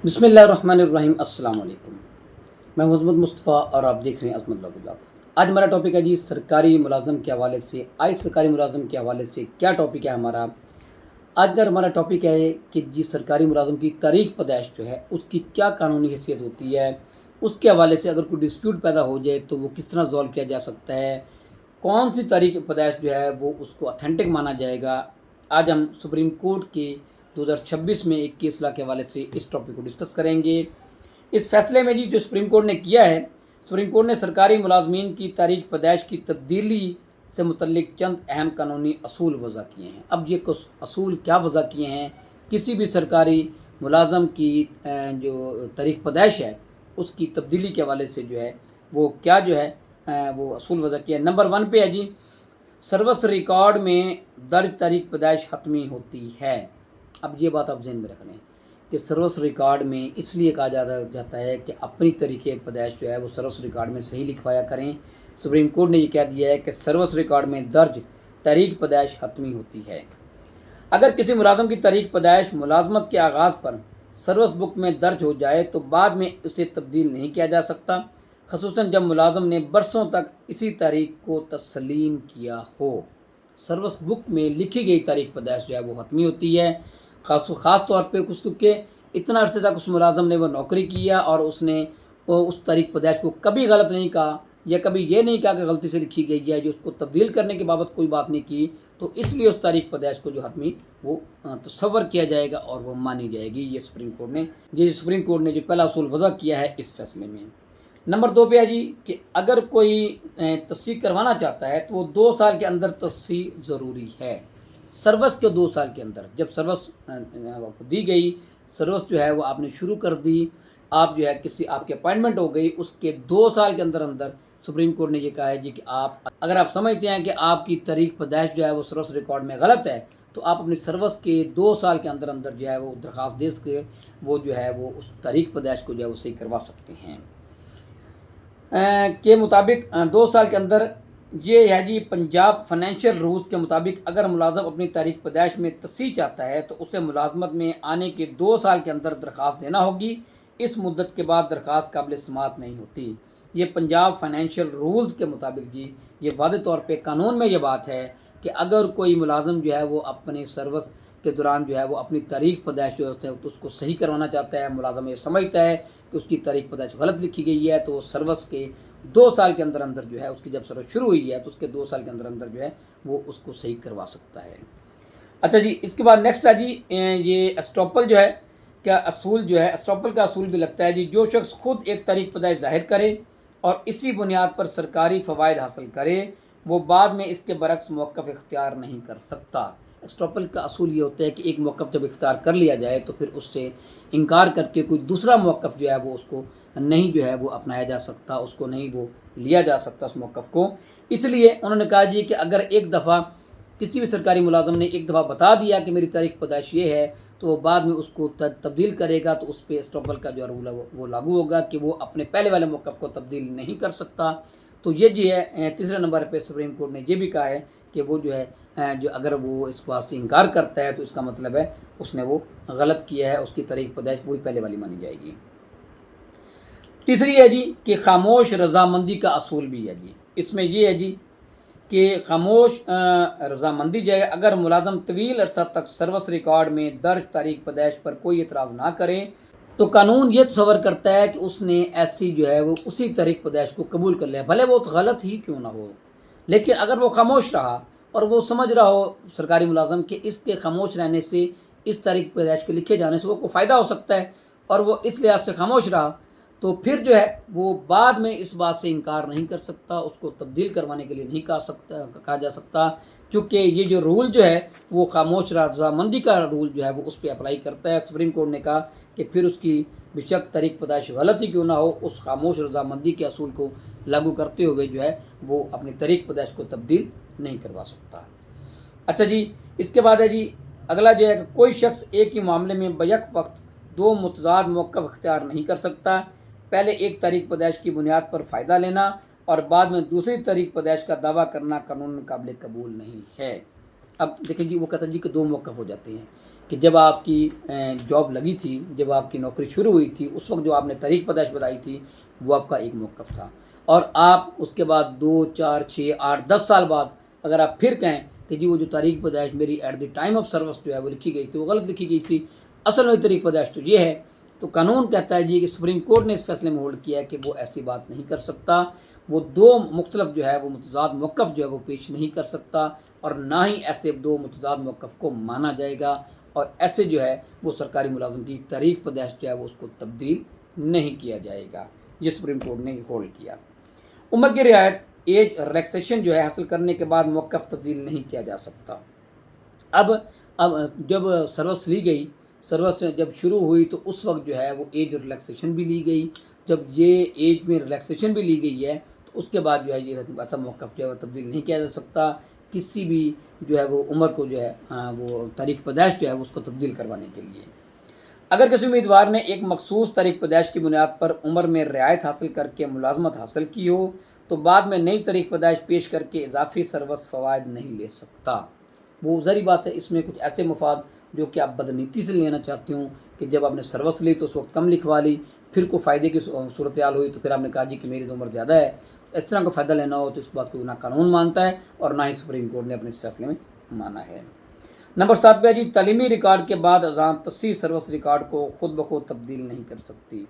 बिस्मिल्लाहिर्रहमानिर्रहीम। अस्सलाम वालेकुम। मैं मोहम्मद मुस्तफ़ा और आप देख रहे हैं अज़मत लॉग ब्लॉग। आज हमारा टॉपिक है जी सरकारी मुलाज़म के हवाले से। आज सरकारी मुलाज़म के हवाले से क्या टॉपिक है हमारा? आज का हमारा टॉपिक है कि जी सरकारी मुलाज़म की तारीख़ पैदाइश जो है उसकी क्या कानूनी हैसियत होती है, उसके हवाले से अगर कोई डिस्प्यूट पैदा हो जाए तो वो किस तरह सॉल्व किया जा सकता है, कौन सी तारीख़ पैदाइश जो है वो उसको ऑथेंटिक माना जाएगा। आज हम सुप्रीम कोर्ट के 2026 में एक केस ला के हवाले से इस टॉपिक को डिस्कस करेंगे। इस फैसले में जी जो सुप्रीम कोर्ट ने किया है, सुप्रीम कोर्ट ने सरकारी मुलाजमीन की तारीख़ पैदाइश की तब्दीली से मुतल्लिक चंद अहम कानूनी असूल वज़ा किए हैं। अब ये कुछ असूल क्या वज़ा किए हैं, किसी भी सरकारी मुलाज़म की जो तारीख़ पैदाइश है उसकी तब्दीली के हवाले से जो है वो क्या जो है वो असूल वज़ा किया है। नंबर 1 पे है जी, सर्विस रिकॉर्ड में दर्ज तारीख़ पैदाइश हतमी होती है। अब ये बात आप ज़हन में रख लें कि सर्विस रिकॉर्ड में इसलिए कहा जाता है कि अपनी तरीके पैदाइश जो है वो सर्विस रिकॉर्ड में सही लिखवाया करें। सुप्रीम कोर्ट ने ये कह दिया है कि सर्विस रिकॉर्ड में दर्ज तारीख़ पैदाइश हतमी होती है। अगर किसी मुलाज़म की तारीख़ पैदाइश मुलाजमत के आगाज़ पर सर्विस बुक में दर्ज हो जाए तो बाद में उसे तब्दील नहीं किया जा सकता, ख़ुसूसन जब मुलाज़म ने बरसों तक इसी तारीख़ को तस्लीम किया हो। सर्विस बुक में लिखी गई तारीख़ पैदाइश जो है वो हतमी होती है। ख़ास तौर पे कुछ क्योंकि इतना अर्से तक उस मुलाज़म ने वो नौकरी किया और उसने वो उस तारीख़ पैदाइश को कभी गलत नहीं कहा या कभी ये नहीं कहा कि गलती से लिखी गई है, जो उसको तब्दील करने की बाबत कोई बात नहीं की, तो इसलिए उस तारीख़ पैदाइश को जो हतमी वो तसव्वुर किया जाएगा और वो मानी जाएगी। ये सुप्रीम कोर्ट ने जो पहला असूल वज़ा किया है इस फैसले में। नंबर 2 पे है जी कि अगर कोई तस्सीह करवाना चाहता है तो वो 2 साल के अंदर तस्सीह ज़रूरी है। सर्विस के 2 साल के अंदर, जब सर्विस आपको दी गई, सर्विस जो है वो आपने शुरू कर दी, आप जो है किसी आपकी अपॉइंटमेंट हो गई, उसके 2 साल के अंदर अंदर सुप्रीम कोर्ट ने ये कहा है जी कि आप अगर आप समझते हैं कि आपकी तारीख़ पैदाइश जो है वो सर्विस रिकॉर्ड में गलत है तो आप अपनी सर्विस के 2 साल के अंदर अंदर जो है वो दरख्वास्त दे के वो जो है वो उस तारीख़ पैदाइश को जो है वो सही करवा सकते हैं। के मुताबिक 2 साल के अंदर ये है जी पंजाब फाइनेंशियल रूल्स के मुताबिक अगर मुलाज़म अपनी तारीख़ पैदाइश में तस्सीह चाहता है तो उसे मुलाजमत में आने के 2 साल के अंदर दरख्वास्त देना होगी। इस मुद्दत के बाद दरख्वास्त काबिल समाअत नहीं होती। ये पंजाब फाइनेंशियल रूल्स के मुताबिक जी ये वाज़ेह तौर पे कानून में ये बात है कि अगर कोई मुलाज़म जो है वो अपनी सर्विस के दौरान जो है वो अपनी तारीख़ पैदाइश जो है तो उसको सही करवाना चाहता है, मुलाज़म ये समझता है कि उसकी तारीख़ पैदाइश गलत लिखी गई है, तो सर्विस के 2 साल के अंदर अंदर जो है उसकी जब सर्विस शुरू हुई है तो उसके 2 साल के अंदर अंदर जो है वो उसको सही करवा सकता है। अच्छा जी, इसके बाद नेक्स्ट है जी ये एस्टॉपल जो है क्या असूल जो है, एस्टॉपल का असूल भी लगता है जी, जो शख्स खुद एक तारीख़ पैदाइश ज़ाहिर करे और इसी बुनियाद पर सरकारी फ़वाइद हासिल करे वो बाद में इसके बरक्स मौक़िफ़ इख्तियार नहीं कर सकता। एस्टॉपल का असूल ये होता है कि एक मौक़िफ़ जब इख्तियार कर लिया जाए तो फिर उससे इनकार करके कोई दूसरा मौक़िफ़ जो है वो उसको नहीं जो है वो अपनाया जा सकता, उसको नहीं वो लिया जा सकता उस मौक़िफ़ को। इसलिए उन्होंने कहा जी कि अगर एक दफ़ा किसी भी सरकारी मुलाज़म ने एक दफ़ा बता दिया कि मेरी तारीख़ पैदाइश ये है तो वो बाद में उसको तब्दील करेगा तो उस पर एस्टॉपल का जो रूल है वो लागू होगा कि वो अपने पहले वाले मौक़िफ़ को तब्दील नहीं कर सकता। तो ये जी है तीसरे नंबर पे सुप्रीम कोर्ट ने ये भी कहा है कि वो जो है जो अगर वो इस बात से इनकार करता है तो इसका मतलब है उसने वो गलत किया है, उसकी तारीख़ पैदाइश वही पहले वाली मानी जाएगी। तीसरी है जी कि खामोश रज़ामंदी का असूल भी है जी। इसमें ये है जी कि खामोश रज़ामंदी जो है अगर मुलाज़म तवील अरसा तक सर्विस रिकॉर्ड में दर्ज तारीख़ पैदाइश पर कोई एतराज़ ना करे तो कानून ये तसव्वुर करता है कि उसने ऐसी जो है वो उसी तारीख़ पैदाइश को कबूल कर लिया, भले वो तो गलत ही क्यों ना हो। लेकिन अगर वो खामोश रहा और वो समझ रहा हो सरकारी मुलाज़म कि इसके खामोश रहने से, इस तारीख़ पैदाइश के लिखे जाने से वो को फ़ायदा हो सकता है और वो इस लिहाज से खामोश रहा तो फिर जो है वो बाद में इस बात से इनकार नहीं कर सकता, उसको तब्दील करवाने के लिए नहीं कहा जा सकता, क्योंकि ये जो रूल जो है वो खामोश रज़ामंदी का रूल जो है वो उस पर अप्लाई करता है। सुप्रीम कोर्ट ने कहा कि फिर उसकी बेशक तारीख़ पैदाइश गलत ही क्यों ना हो, उस खामोश रज़ामंदी के असूल को लागू करते हुए जो है वो अपनी तारीख़ पैदाइश को तब्दील नहीं करवा सकता। अच्छा जी, इसके बाद है जी अगला जो है कि कोई शख्स एक ही मामले में बैक वक्त 2 मुतज़ाद मौक़िफ़ इख्तियार नहीं कर सकता। पहले एक तारीख़ पैदाइश की बुनियाद पर फ़ायदा लेना और बाद में दूसरी तारीख़ पैदाइश का दावा करना कानून काबिल कबूल नहीं है। अब देखें जी वो कहता है जी कि 2 मौक़िफ़ हो जाते हैं, کہ جب آپ کی جاب لگی تھی، جب آپ کی نوکری شروع ہوئی تھی، اس وقت جو آپ نے تاریخ پیدائش بتائی تھی وہ آپ کا ایک موقف تھا، اور آپ اس کے بعد 2 4 6 8 10 سال بعد اگر آپ پھر کہیں کہ جی وہ جو تاریخ پیدائش میری at the time of service جو ہے وہ لکھی گئی تھی وہ غلط لکھی گئی تھی، اصل میں تاریخ پیدائش تو یہ ہے، تو قانون کہتا ہے جی کہ سپریم کورٹ نے اس فیصلے میں ہولڈ کیا ہے کہ وہ ایسی بات نہیں کر سکتا، وہ دو مختلف جو ہے وہ متضاد موقف جو ہے وہ پیش نہیں کر سکتا، اور نہ ہی ایسے دو متضاد موقف کو مانا جائے گا، اور ایسے جو ہے وہ سرکاری ملازم کی تاریخ پیدائش جو ہے وہ اس کو تبدیل نہیں کیا جائے گا، یہ سپریم کورٹ نے ہولڈ کیا۔ عمر کی رعایت، ایج ریلیکسیشن جو ہے حاصل کرنے کے بعد موقف تبدیل نہیں کیا جا سکتا۔ اب جب سروس لی گئی، سروس جب شروع ہوئی تو اس وقت جو ہے وہ ایج ریلیکسیشن بھی لی گئی، جب یہ ایج میں ریلیکسیشن بھی لی گئی ہے تو اس کے بعد جو ہے یہ ایسا موقف جو ہے وہ تبدیل نہیں کیا جا سکتا کسی بھی جو ہے وہ عمر کو جو ہے وہ تاریخ پیدائش جو ہے اس کو تبدیل کروانے کے لیے۔ اگر کسی امیدوار نے ایک مخصوص تاریخ پیدائش کی بنیاد پر عمر میں رعایت حاصل کر کے ملازمت حاصل کی ہو تو بعد میں نئی تاریخ پیدائش پیش کر کے اضافی سروس فوائد نہیں لے سکتا۔ وہ ظاہری بات ہے، اس میں کچھ ایسے مفاد جو کہ آپ بدنیتی سے لینا چاہتے ہوں کہ جب آپ نے سروس لی تو اس وقت کم لکھوا لی، پھر کوئی فائدے کی صورتحال ہوئی تو پھر آپ نے کہا جی کہ میری تو عمر زیادہ ہے، اس طرح کا فائدہ لینا ہو تو اس بات کو نہ قانون مانتا ہے اور نہ ہی سپریم کورٹ نے اپنے اس فیصلے میں مانا ہے۔ نمبر 7 پہ جی تعلیمی ریکارڈ کے بعد ازاں تصحیح سروس ریکارڈ کو خود بخود تبدیل نہیں کر سکتی۔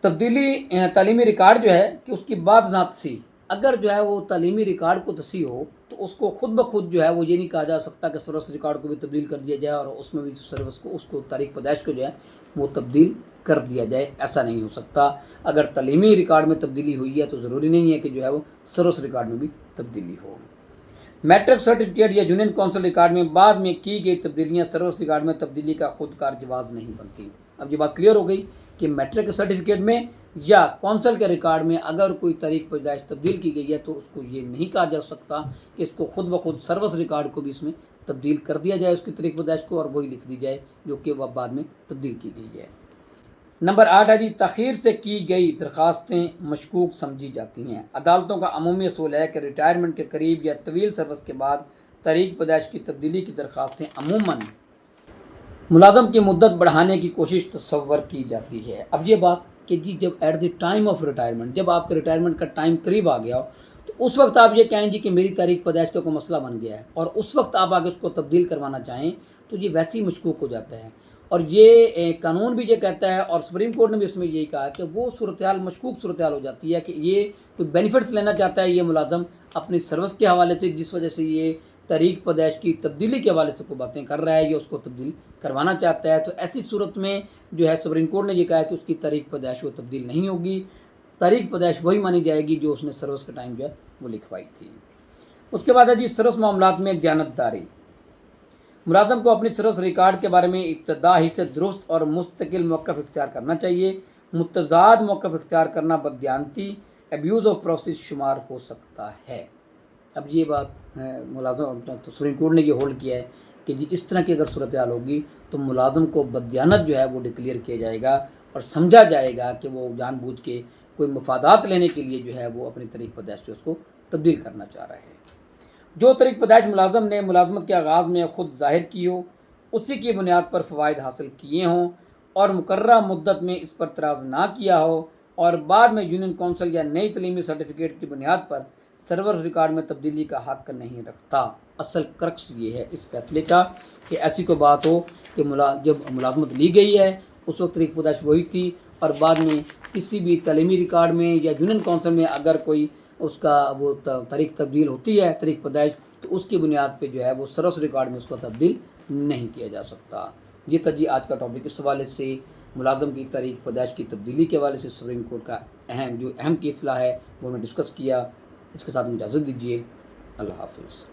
تبدیلی تعلیمی ریکارڈ جو ہے کہ اس کی بعد ازاں تصحیح، اگر جو ہے وہ تعلیمی ریکارڈ کو تصحیح ہو تو اس کو خود بخود جو ہے وہ یہ نہیں کہا جا سکتا کہ سروس ریکارڈ کو بھی تبدیل کر دیا جائے اور اس میں بھی سروس کو اس کو تاریخ پیدائش کو جو ہے وہ تبدیل کر دیا جائے، ایسا نہیں ہو سکتا۔ اگر تعلیمی ریکارڈ میں تبدیلی ہوئی ہے تو ضروری نہیں ہے کہ جو ہے وہ سروس ریکارڈ میں بھی تبدیلی ہو۔ میٹرک سرٹیفکیٹ یا یونین کونسل ریکارڈ میں بعد میں کی گئی تبدیلیاں سروس ریکارڈ میں تبدیلی کا خود کار جواز نہیں بنتی۔ اب یہ بات کلیئر ہو گئی کہ میٹرک کے سرٹیفکیٹ میں یا کونسل کے ریکارڈ میں اگر کوئی تاریخ پیدائش تبدیل کی گئی ہے تو اس کو یہ نہیں کہا جا سکتا کہ اس کو خود بخود سروس ریکارڈ کو بھی اس میں تبدیل کر دیا جائے اس کی تاریخ پیدائش کو، اور وہی لکھ دی جائے جو کہ وہ بعد میں تبدیل کی گئی ہے۔ نمبر 8 ہے جی تاخیر سے کی گئی درخواستیں مشکوک سمجھی جاتی ہیں۔ عدالتوں کا عمومی اصول ہے کہ ریٹائرمنٹ کے قریب یا طویل سروس کے بعد تاریخ پیدائش کی تبدیلی کی درخواستیں عموماً ملازم کی مدت بڑھانے کی کوشش تصور کی جاتی ہے۔ اب یہ بات کہ جی جب at the time of retirement, جب آپ کے ریٹائرمنٹ کا ٹائم قریب آ گیا ہو تو اس وقت آپ یہ کہیں جی کہ میری تاریخ پیدائش کا کوئی مسئلہ بن گیا ہے اور اس وقت آپ آگے اس کو تبدیل کروانا چاہیں تو یہ ویسے ہی مشکوک ہو جاتا ہے، اور یہ قانون بھی یہ کہتا ہے اور سپریم کورٹ نے بھی اس میں یہی کہا کہ وہ صورتحال مشکوک صورتحال ہو جاتی ہے کہ یہ کوئی بینیفٹس لینا چاہتا ہے یہ ملازم اپنی سروس کے حوالے سے، جس وجہ سے یہ تاریخ پیدائش کی تبدیلی کے حوالے سے کوئی باتیں کر رہا ہے یا اس کو تبدیل کروانا چاہتا ہے، تو ایسی صورت میں جو ہے سپریم کورٹ نے یہ کہا ہے کہ اس کی تاریخ پیدائش وہ تبدیل نہیں ہوگی، تاریخ پیدائش وہی مانی جائے گی جو اس نے سروس کا ٹائم جو ہے وہ لکھوائی تھی۔ اس کے بعد ہے جی سروس معاملات میں دیانتداری۔ ملازم کو اپنی سروس ریکارڈ کے بارے میں ابتدا ہی سے درست اور مستقل موقف اختیار کرنا چاہیے، متضاد موقف اختیار کرنا بددیانتی، ایبیوز آف پروسیس شمار ہو سکتا ہے۔ اب یہ بات ملازم تو سپریم کورٹ نے یہ ہولڈ کیا ہے کہ جی اس طرح کی اگر صورتحال ہوگی تو ملازم کو بددیانت جو ہے وہ ڈکلیئر کیا جائے گا اور سمجھا جائے گا کہ وہ جان بوجھ کے کوئی مفادات لینے کے لیے جو ہے وہ اپنی تاریخ پیدائش اس کو تبدیل کرنا چاہ رہا ہے۔ جو تاریخ پیدائش ملازم نے ملازمت کے آغاز میں خود ظاہر کی ہو، اسی کی بنیاد پر فوائد حاصل کیے ہوں اور مقررہ مدت میں اس پر اعتراض نہ کیا ہو اور بعد میں یونین کونسل یا نئی تعلیمی سرٹیفکیٹ کی بنیاد پر سرور ریکارڈ میں تبدیلی کا حق نہیں رکھتا۔ اصل کرکس یہ ہے اس فیصلے کا کہ ایسی کوئی بات ہو کہ جب ملازمت لی گئی ہے اس وقت تاریخ پیدائش وہی تھی اور بعد میں کسی بھی تعلیمی ریکارڈ میں یا یونین کونسل میں اگر کوئی اس کا وہ تاریخ تبدیل ہوتی ہے تاریخ پیدائش تو اس کی بنیاد پہ جو ہے وہ سروس ریکارڈ میں اس کو تبدیل نہیں کیا جا سکتا۔ یہ تھا جی آج کا ٹاپک، اس حوالے سے ملازم کی تاریخ پیدائش کی تبدیلی کے حوالے سے سپریم کورٹ کا اہم فیصلہ ہے وہ میں ڈسکس کیا۔ اس کے ساتھ مجھے اجازت دیجیے، اللہ حافظ۔